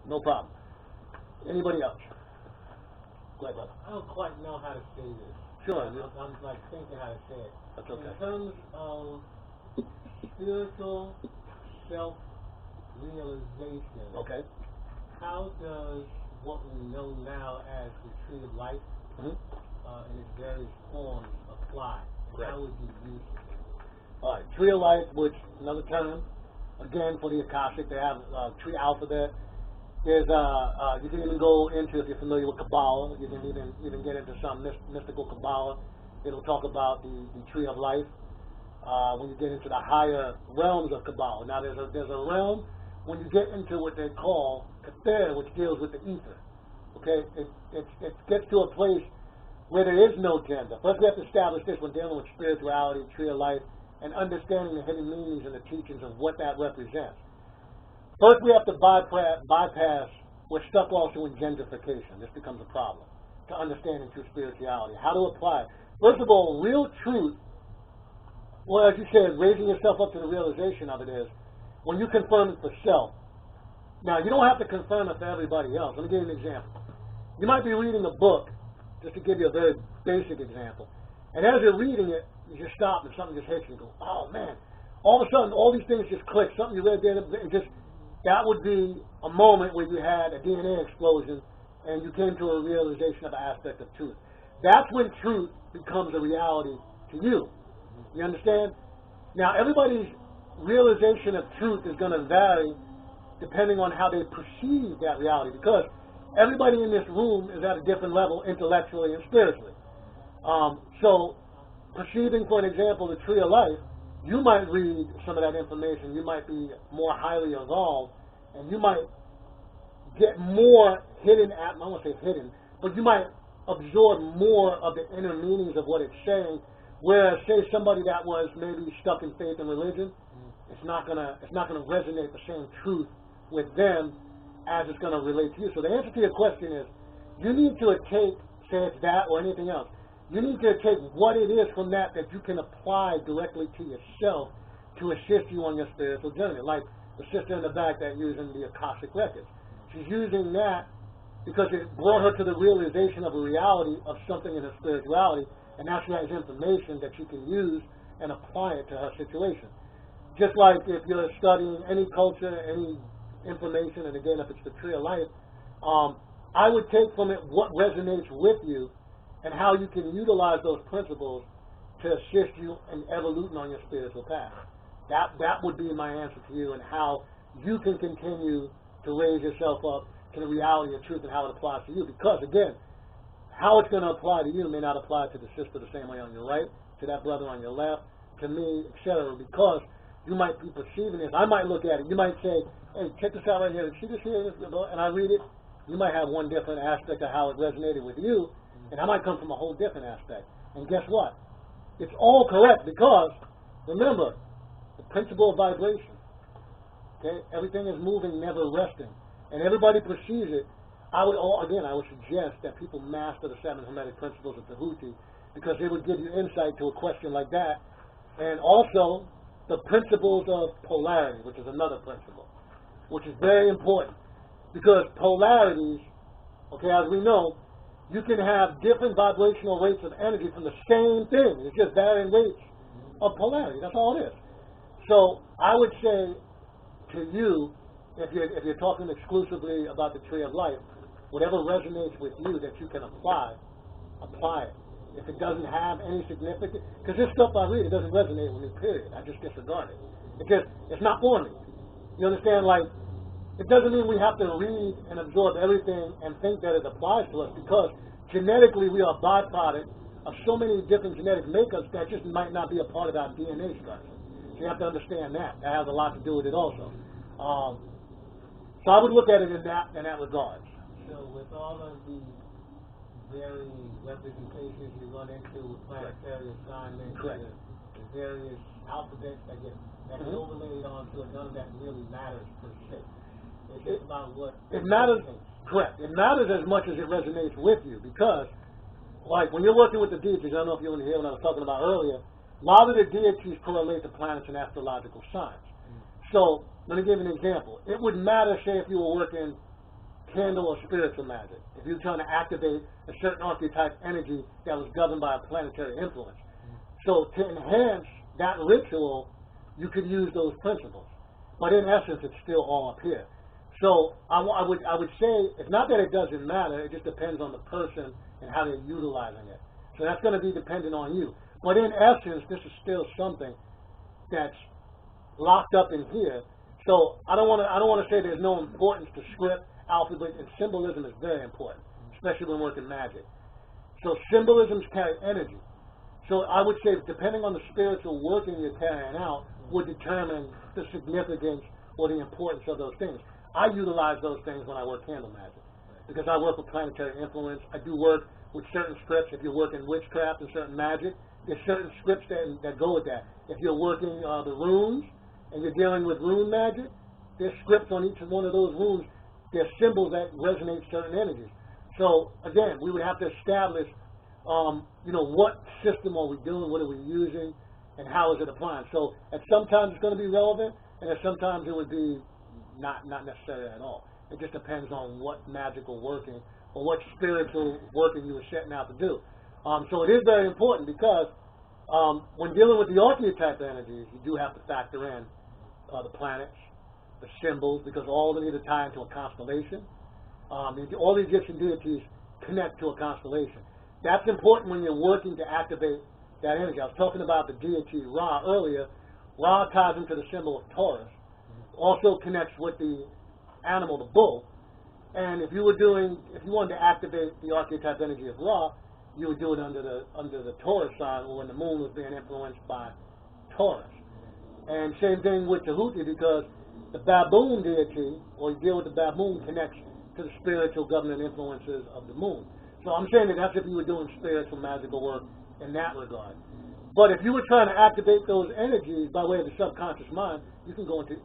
No problem. Anybody else? Go ahead, brother. I don't quite know how to say this. Sure. I'm like thinking how to say it. That's okay. In terms of spiritual self-realization, Okay. how does what we know now as the tree of life in its various forms apply? Right. How would you use it? All right. Tree of life, which another term, again for the Akashic, they have tree alphabet. There's you can even go into, if you're familiar with Kabbalah, you can even get into some mystical Kabbalah. It'll talk about the tree of life. When you get into the higher realms of Kabbalah. Now there's a realm when you get into what they call Kether, which deals with the ether. Okay, it gets to a place where there is no gender. First we have to establish this when dealing with spirituality, tree of life, and understanding the hidden meanings and the teachings of what that represents. First we have to bypass, we're stuck also in gentrification. This becomes a problem to understanding true spirituality. How to apply it. First of all, real truth, well, as you said, raising yourself up to the realization of it is when you confirm it for self. Now, you don't have to confirm it for everybody else. Let me give you an example. You might be reading a book, just to give you a very basic example, and as you're reading it, you just stop and something just hits you and go, oh man, all of a sudden all these things just click. Something you read there, that would be a moment where you had a DNA explosion and you came to a realization of an aspect of truth. That's when truth becomes a reality to you. You understand? Now, everybody's realization of truth is going to vary depending on how they perceive that reality, because everybody in this room is at a different level intellectually and spiritually. So, perceiving, for an example, the tree of life, you might read some of that information, you might be more highly evolved, and you might get more hidden, I don't want to say hidden, but you might absorb more of the inner meanings of what it's saying. Whereas, say somebody that was maybe stuck in faith and religion, it's not gonna resonate the same truth with them as it's gonna relate to you. So the answer to your question is, you need to take, say it's that or anything else, you need to take what it is from that you can apply directly to yourself to assist you on your spiritual journey. Like the sister in the back that using the Akashic records, she's using that because it brought her to the realization of a reality of something in her spirituality. And now she has information that she can use and apply it to her situation. Just like if you're studying any culture, any information, and again, if it's the tree of life, I would take from it what resonates with you and how you can utilize those principles to assist you in evoluting on your spiritual path. That would be my answer to you, and how you can continue to raise yourself up to the reality of truth and how it applies to you. Because again, how it's going to apply to you may not apply to the sister the same way on your right, to that brother on your left, to me, etc. Because you might be perceiving this. I might look at it. You might say, hey, check this out right here. See this here? And I read it. You might have one different aspect of how it resonated with you, and I might come from a whole different aspect. And guess what? It's all correct because, remember, the principle of vibration. Okay? Everything is moving, never resting. And everybody perceives it. I would suggest that people master the 7 Hermetic principles of Tahuti, because they would give you insight to a question like that. And also, the principles of polarity, which is another principle, which is very important. Because polarities, okay, as we know, you can have different vibrational rates of energy from the same thing. It's just varying rates of polarity. That's all it is. So I would say to you, if you're talking exclusively about the tree of life, whatever resonates with you that you can apply it. If it doesn't have any significance, because this stuff I read, it doesn't resonate with me, period. I just disregard it. It's not for me. You understand? Like, it doesn't mean we have to read and absorb everything and think that it applies to us, because genetically we are a byproduct of so many different genetic makeups that just might not be a part of our DNA structure. So you have to understand that. That has a lot to do with it also. So I would look at it in that regard. So with all of these varying representations you run into with planetary assignments, the various alphabets that get overlaid onto it, none of that really matters per se. It's just about what it matters. Correct. It matters as much as it resonates with you, because, like, when you're working with the deities, I don't know if you were here when I was talking about earlier, a lot of the deities correlate to planets and astrological signs. So let me give you an example. It would matter, say, if you were working candle or spiritual magic. If you're trying to activate a certain archetype energy that was governed by a planetary influence. So to enhance that ritual, you could use those principles. But in essence, it's still all up here. So I would say, it's not that it doesn't matter, it just depends on the person and how they're utilizing it. So that's going to be dependent on you. But in essence, this is still something that's locked up in here. So I don't want to say there's no importance to script, alphabet, and symbolism is very important, especially when working magic. So symbolisms carry energy. So I would say, depending on the spiritual working you're carrying out, would determine the significance or the importance of those things. I utilize those things when I work candle magic, because I work with planetary influence. I do work with certain scripts. If you're working witchcraft and certain magic, there's certain scripts that go with that. If you're working the runes and you're dealing with rune magic, there's scripts on each one of those runes. There's symbols that resonate certain energies. So again, we would have to establish, what system are we doing, what are we using, and how is it applying. So at sometimes it's going to be relevant, and at sometimes it would be not necessary at all. It just depends on what magical working or what spiritual working you were setting out to do. So it is very important because when dealing with the archetype energies, you do have to factor in the planets, the symbols, because all of them need to tie into a constellation. All the Egyptian deities connect to a constellation. That's important when you're working to activate that energy. I was talking about the deity Ra earlier. Ra ties into the symbol of Taurus. Also connects with the animal, the bull. And if you wanted to activate the archetype energy of Ra, you would do it under the Taurus sign, or when the moon was being influenced by Taurus. And same thing with Tahuti, because the baboon deity, or you deal with the baboon, connects to the spiritual governing influences of the moon. So I'm saying that that's if you were doing spiritual magical work in that regard. But if you were trying to activate those energies by way of the subconscious mind, you can go into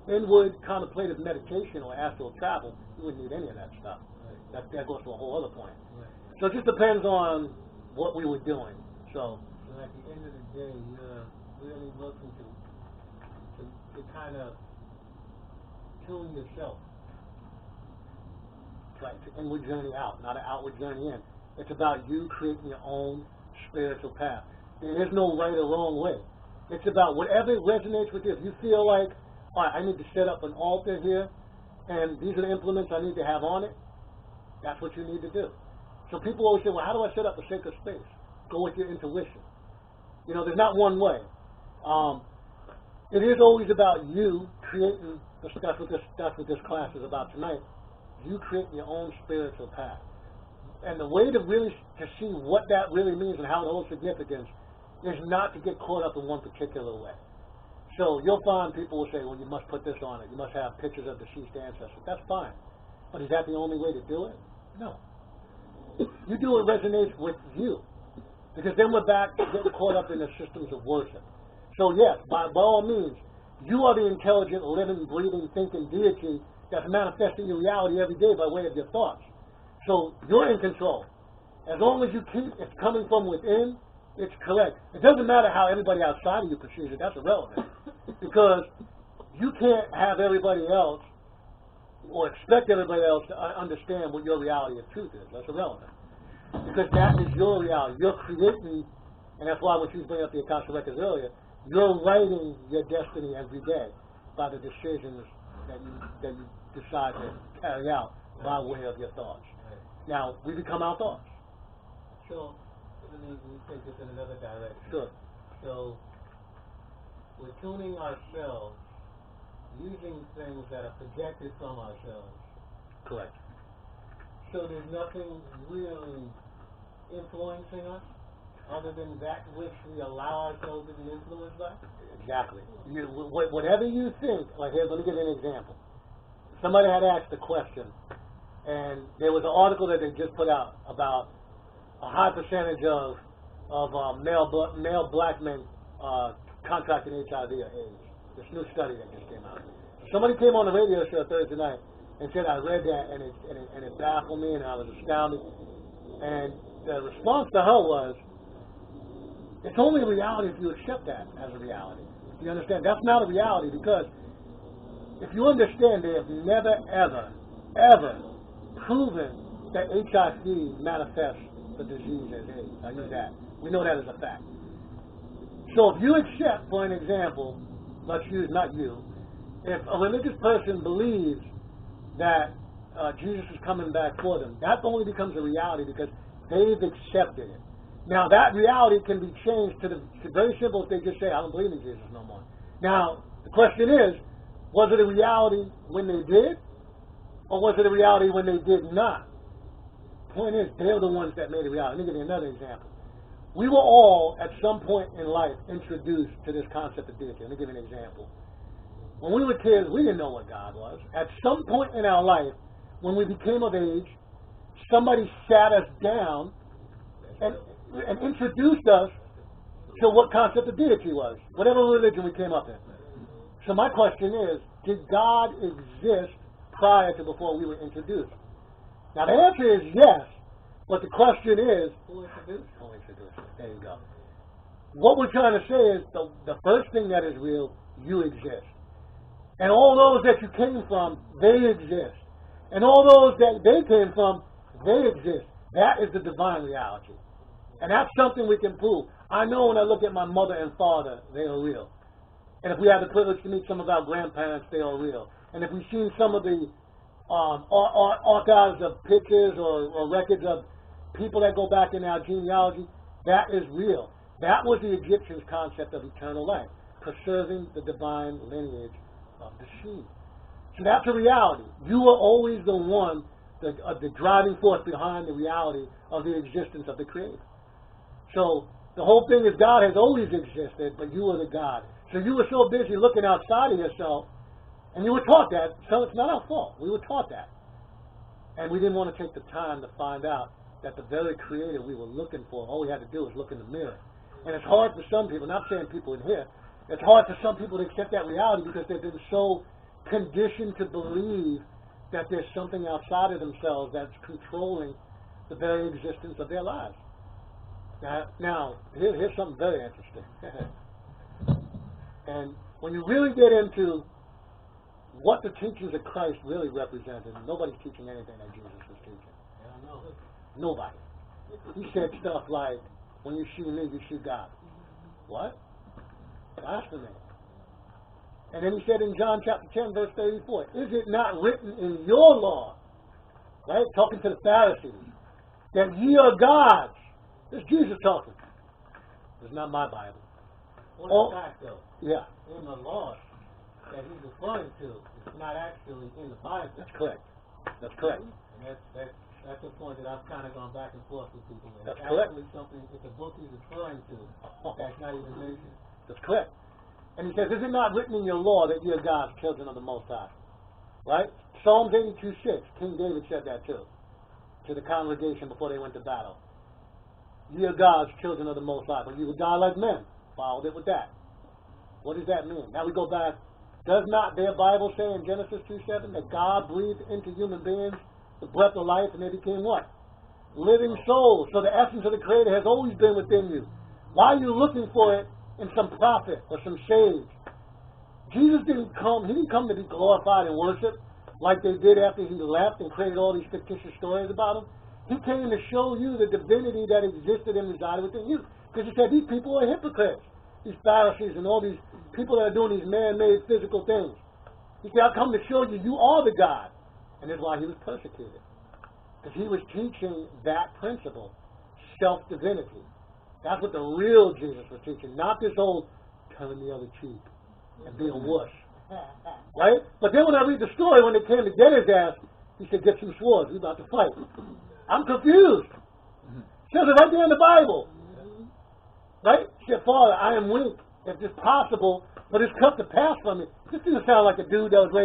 inward contemplative meditation or astral travel. You wouldn't need any of that stuff. Right. That goes to a whole other point. Right. So it just depends on what we were doing. So at the end of the day, you're really looking to kind of tune yourself. Right, it's an inward journey out, not an outward journey in. It's about you creating your own spiritual path. There is no right or wrong way. It's about whatever resonates with you. If you feel like, all right, I need to set up an altar here, and these are the implements I need to have on it, that's what you need to do. So people always say, well, how do I set up a sacred space? Go with your intuition. There's not one way. It is always about you creating, that's what this class is about tonight, you creating your own spiritual path. And the way to see what that really means and how it holds significance is not to get caught up in one particular way. So you'll find people will say, well, you must put this on it. You must have pictures of deceased ancestors. That's fine. But is that the only way to do it? No. You do what resonates with you. Because then we're back to getting caught up in the systems of worship. So yes, by all means, you are the intelligent, living, breathing, thinking deity that's manifesting your reality every day by way of your thoughts. So you're in control. As long as you keep it's coming from within, it's correct. It doesn't matter how everybody outside of you perceives it. That's irrelevant. Because you can't have everybody else or expect everybody else to understand what your reality of truth is. That's irrelevant. Because that is your reality. You're creating, and that's why when she was bringing up the Akasha records earlier, you're writing your destiny every day by the decisions that you decide to carry out by way of your thoughts. Now, we become our thoughts. So, let me take this in another direction. Sure. So, we're tuning ourselves using things that are projected from ourselves. Correct. So there's nothing really influencing us other than that which we allow ourselves to be influenced by? Exactly. Whatever you think, like here, let me give you an example. Somebody had asked a question, and there was an article that they just put out about a high percentage of male black men contracting HIV or AIDS. This new study that just came out. Somebody came on the radio show Thursday night and said, I read that and it baffled me and I was astounded. And the response to her was, it's only a reality if you accept that as a reality. You understand? That's not a reality because if you understand they have never ever ever proven that HIV manifests the disease as AIDS. I use that. We know that as a fact. So if you accept, for an example, let's use not you, if a religious person believes that Jesus is coming back for them, that only becomes a reality because they've accepted it. Now that reality can be changed to very simple if they just say, I don't believe in Jesus no more. Now, the question is, was it a reality when they did? Or was it a reality when they did not? Point is, they're the ones that made it reality. Let me give you another example. We were all, at some point in life, introduced to this concept of deity. Let me give you an example. When we were kids, we didn't know what God was. At some point in our life, when we became of age, somebody sat us down and introduced us to what concept of deity was, whatever religion we came up in. So my question is, did God exist prior to before we were introduced? Now the answer is yes, but the question is, who introduced? Who introduced? There you go. What we're trying to say is the first thing that is real, you exist. And all those that you came from, they exist. And all those that they came from, they exist. That is the divine reality. And that's something we can prove. I know when I look at my mother and father, they are real. And if we have the privilege to meet some of our grandparents, they are real. And if we've seen some of the archives of pictures or records of people that go back in our genealogy, that is real. That was the Egyptians' concept of eternal life, preserving the divine lineage of the seed. So that's a reality. You are always the one, the driving force behind the reality of the existence of the Creator. So the whole thing is God has always existed, but you are the God. So you were so busy looking outside of yourself, and you were taught that, so it's not our fault. We were taught that. And we didn't want to take the time to find out that the very Creator we were looking for, all we had to do was look in the mirror. And it's hard for some people, not saying people in here, it's hard for some people to accept that reality because they've been so conditioned to believe that there's something outside of themselves that's controlling the very existence of their lives. Now here's something very interesting. And when you really get into what the teachings of Christ really represented, nobody's teaching anything that Jesus was teaching. Nobody. He said stuff like, when you see me, you see God. What? Blasphemy. And then he said in John chapter 10, verse 34, is it not written in your law, right, talking to the Pharisees, that ye are gods? This is Jesus talking. It's not my Bible. Well, in fact, though, yeah. in the law that he's referring to, it's not actually in the Bible. That's correct. That's correct. And that's a point that I've kind of gone back and forth with people. That's it's correct. Actually something, it's a book he's referring to that's not even mentioned. That's correct. And he says, is it not written in your law that ye are God's children of the Most High? Right? Psalms 82:6, King David said that too, to the congregation before they went to battle. Ye are God's children of the Most High, but you will die like men. Followed it with that. What does that mean? Now we go back. Does not their Bible say in Genesis 2:7 that God breathed into human beings the breath of life and they became what? Living souls. So the essence of the Creator has always been within you. Why are you looking for it in some prophet or some sage? Jesus didn't come to be glorified and worshiped like they did after he left and created all these fictitious stories about him. He came to show you the divinity that existed and resided within you. Because he said these people are hypocrites. These Pharisees and all these people that are doing these man-made physical things. He said, I've come to show you, you are the God. And that's why he was persecuted. Because he was teaching that principle, self-divinity. That's what the real Jesus was teaching, not this old turn the other cheek and be a wuss. Right? But then when I read the story, when they came to get his ass, he said, get some swords, we're about to fight. I'm confused. It says it right there in the Bible. Right? He said, Father, I am weak, if it's possible, but it's come to pass from me. This doesn't sound like a dude that was raised